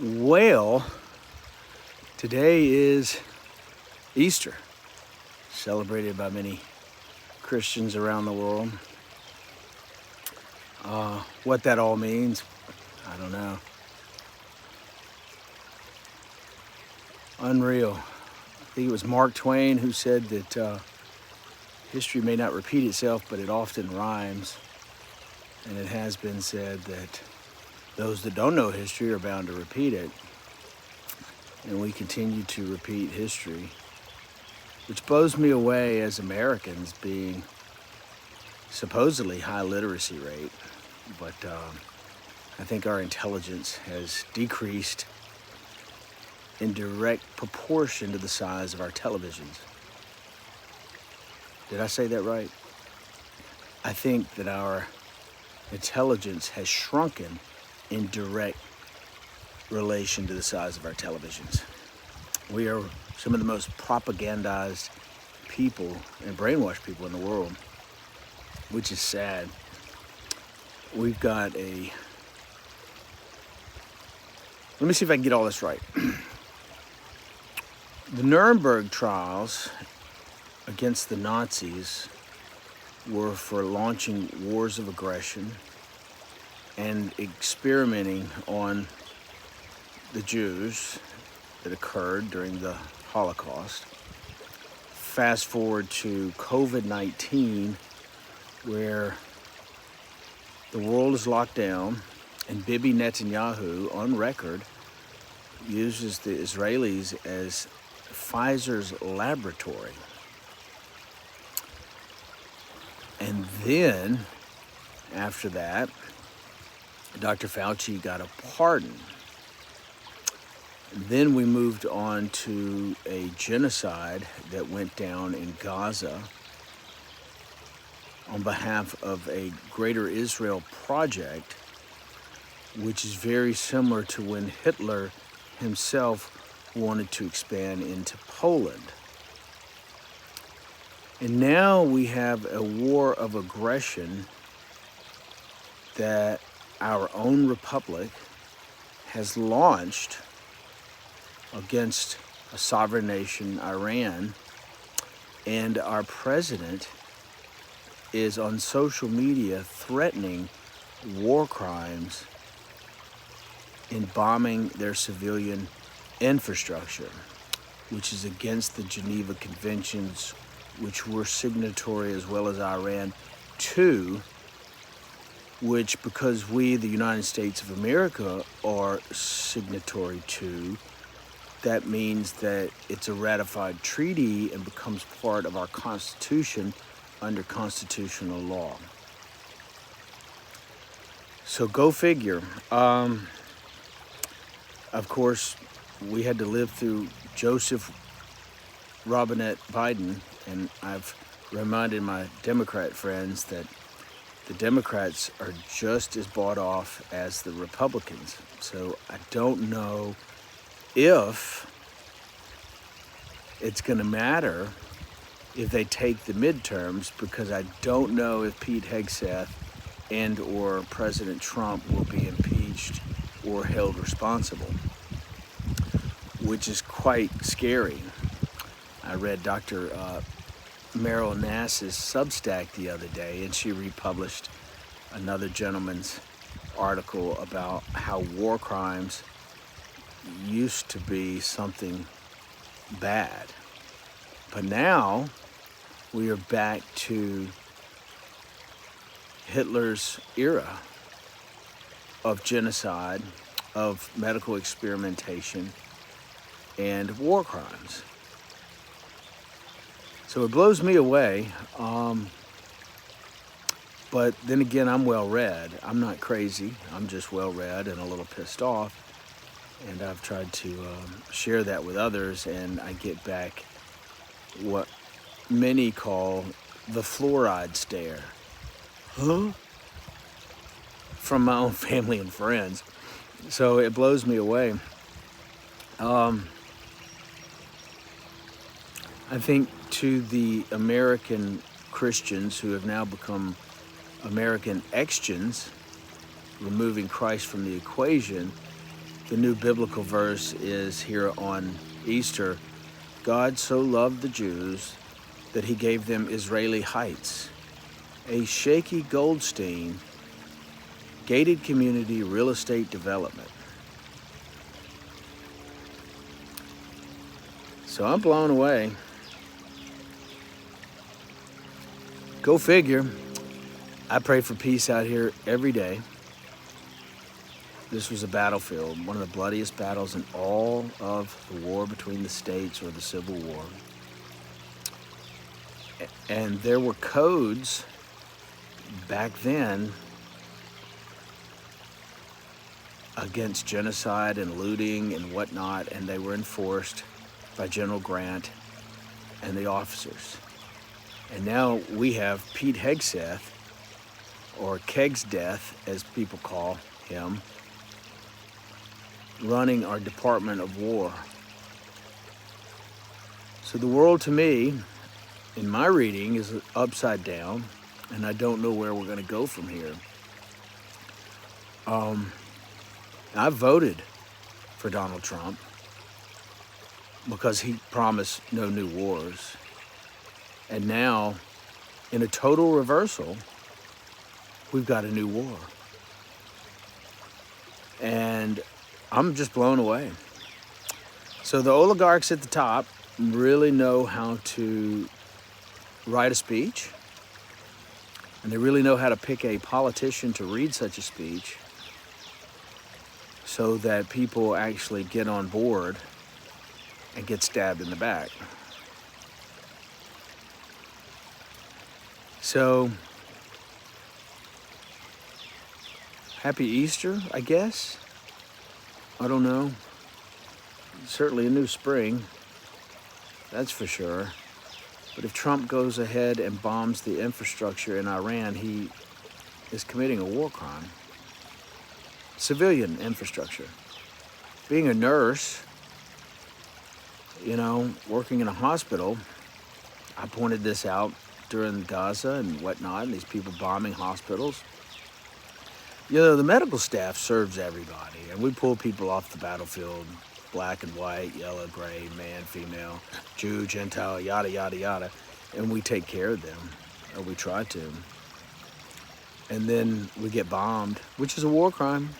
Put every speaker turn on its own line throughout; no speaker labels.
Well, today is Easter, celebrated by many Christians around the world. What that all means, I don't know. Unreal. I think it was Mark Twain who said that history may not repeat itself, but it often rhymes. And it has been said that those that don't know history are bound to repeat it. And we continue to repeat history, which blows me away as Americans being supposedly high literacy rate. But I think our intelligence has decreased in direct proportion to the size of our televisions. Did I say that right? I think that our intelligence has shrunken in direct relation to the size of our televisions. We are some of the most propagandized people and brainwashed people in the world, which is sad. We've got let me see if I can get all this right. The Nuremberg trials against the Nazis were for launching wars of aggression and experimenting on the Jews that occurred during the Holocaust. Fast forward to COVID-19, where the world is locked down, and Bibi Netanyahu, on record, uses the Israelis as Pfizer's laboratory. And then, after that, Dr. Fauci got a pardon. Then we moved on to a genocide that went down in Gaza on behalf of a Greater Israel Project, which is very similar to when Hitler himself wanted to expand into Poland. And now we have a war of aggression that our own republic has launched against a sovereign nation, Iran, and our president is on social media threatening war crimes in bombing their civilian infrastructure, which is against the Geneva Conventions, which we're signatory as well as Iran to, which, because we, the United States of America, are signatory to, that means that it's a ratified treaty and becomes part of our Constitution under constitutional law. So go figure. Of course, we had to live through Joseph Robinette Biden, and I've reminded my Democrat friends that the Democrats are just as bought off as the Republicans. So I don't know if it's going to matter if they take the midterms, because I don't know if Pete Hegseth and or President Trump will be impeached or held responsible, which is quite scary. I read Dr. Meryl Nass's Substack the other day, and she republished another gentleman's article about how war crimes used to be something bad. But now we are back to Hitler's era of genocide, of medical experimentation, and war crimes. So it blows me away. But then again, I'm well read. I'm not crazy. I'm just well read and a little pissed off. And I've tried to share that with others, and I get back what many call the fluoride stare. Huh? From my own family and friends. So it blows me away. I think to the American Christians who have now become American Extians, removing Christ from the equation, The new biblical verse is here on Easter. God so loved the Jews that he gave them Israeli Heights, a shaky Goldstein gated community real estate development. So I'm blown away. Go figure. I pray for peace out here every day. This was a battlefield, one of the bloodiest battles in all of the war between the states or the Civil War. And there were codes back then against genocide and looting and whatnot, and they were enforced by General Grant and the officers. And now we have Pete Hegseth, or Kegsdeath, as people call him, running our Department of War. So the world, to me, in my reading, is upside down, and I don't know where we're going to go from here. I voted for Donald Trump because he promised no new wars. And now, in a total reversal, we've got a new war. And I'm just blown away. So the oligarchs at the top really know how to write a speech, and they really know how to pick a politician to read such a speech so that people actually get on board and get stabbed in the back. So, happy Easter, I guess. I don't know. Certainly a new spring, that's for sure. But if Trump goes ahead and bombs the infrastructure in Iran, he is committing a war crime. Civilian infrastructure. Being a nurse, working in a hospital, I pointed this out during Gaza and whatnot, and these people bombing hospitals. The medical staff serves everybody, and we pull people off the battlefield, black and white, yellow, gray, man, female, Jew, Gentile, yada, yada, yada, and we take care of them, or we try to. And then we get bombed, which is a war crime.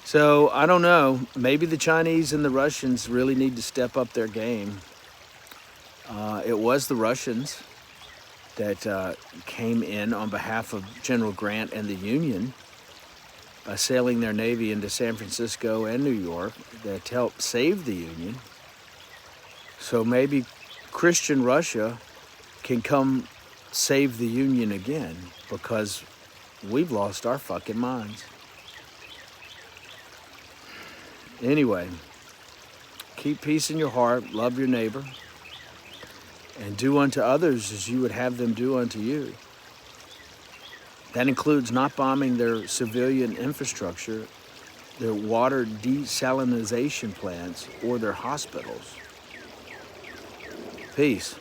So, I don't know, maybe the Chinese and the Russians really need to step up their game. It was the Russians that came in on behalf of General Grant and the Union, sailing their navy into San Francisco and New York that helped save the Union. So maybe Christian Russia can come save the Union again, because we've lost our fucking minds. Anyway, keep peace in your heart, love your neighbor, and do unto others as you would have them do unto you. That includes not bombing their civilian infrastructure, their water desalination plants, or their hospitals. Peace.